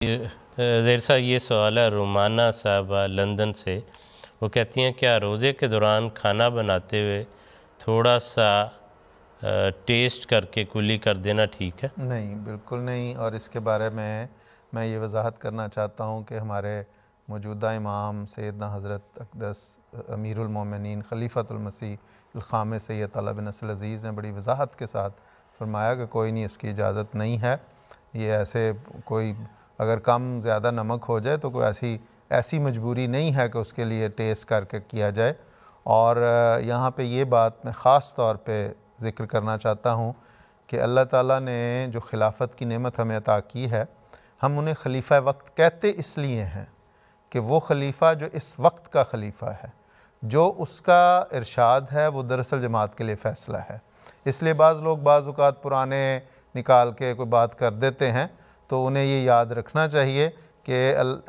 ज़ेर साहब ये सवाल है रुमाना साहबा लंदन से। वो कहती हैं क्या रोज़े के दौरान खाना बनाते हुए थोड़ा सा टेस्ट करके कुली कर देना ठीक है? नहीं, बिल्कुल नहीं। और इसके बारे में मैं ये वजाहत करना चाहता हूँ कि हमारे मौजूदा इमाम सैयदना हज़रत अक़दस अमीरुल मोमिनीन खलीफतुल मसीह ख़ाम सैयद अला बिन नस्ल अज़ीज़ ने बड़ी वजाहत के साथ फरमाया कि कोई नहीं, उसकी इजाज़त नहीं है। ये ऐसे कोई अगर कम ज़्यादा नमक हो जाए तो कोई ऐसी मजबूरी नहीं है कि उसके लिए टेस्ट करके किया जाए। और यहाँ पे ये बात मैं ख़ास तौर पे ज़िक्र करना चाहता हूँ कि अल्लाह ताला ने जो खिलाफत की नेमत हमें अता की है, हम उन्हें खलीफ़ा वक्त कहते इसलिए हैं कि वो खलीफ़ा जो इस वक्त का खलीफ़ा है, जो उसका इरशाद है वो दरअसल जमात के लिए फ़ैसला है। इसलिए बाज़ लोग बाज़ औक़ात पुराने निकाल के कोई बात कर देते हैं, तो उन्हें ये याद रखना चाहिए कि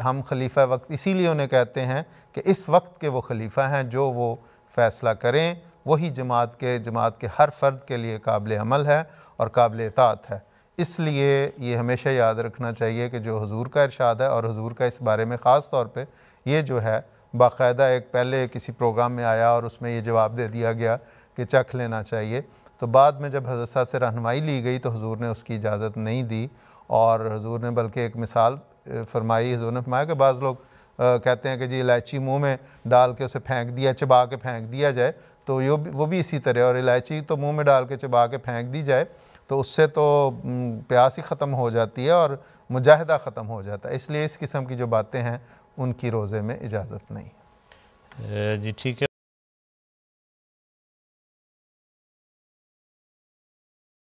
हम खलीफ़ा वक्त इसीलिए उन्हें कहते हैं कि इस वक्त के वो खलीफ़ा हैं, जो वो फ़ैसला करें वही जमात के हर फ़र्द के लिए काबिल अमल है और काबिल इताअत है। इसलिए ये हमेशा याद रखना चाहिए कि जो हुज़ूर का इरशाद है, और हुज़ूर का इस बारे में ख़ास तौर पे ये जो है बाकायदा एक पहले किसी प्रोग्राम में आया और उसमें ये जवाब दे दिया गया कि चख लेना चाहिए, तो बाद में जब हज़रत साहब से रहनुमाई ली गई तो हुज़ूर ने उसकी इजाज़त नहीं दी। और हुज़ूर ने बल्कि एक मिसाल फरमाई, हुज़ूर ने फरमाया कि बाज़ लोग कहते हैं कि जी इलायची मुँह में डाल के उसे फेंक दिया, चबा के फेंक दिया जाए, तो वो भी इसी तरह। और इलायची तो मुंह में डाल के चबा के फेंक दी जाए तो उससे तो प्यास ही ख़त्म हो जाती है और मुजाहिदा ख़त्म हो जाता है। इसलिए इस किस्म की जो बातें हैं उनकी रोज़े में इजाज़त नहीं। जी ठीक है।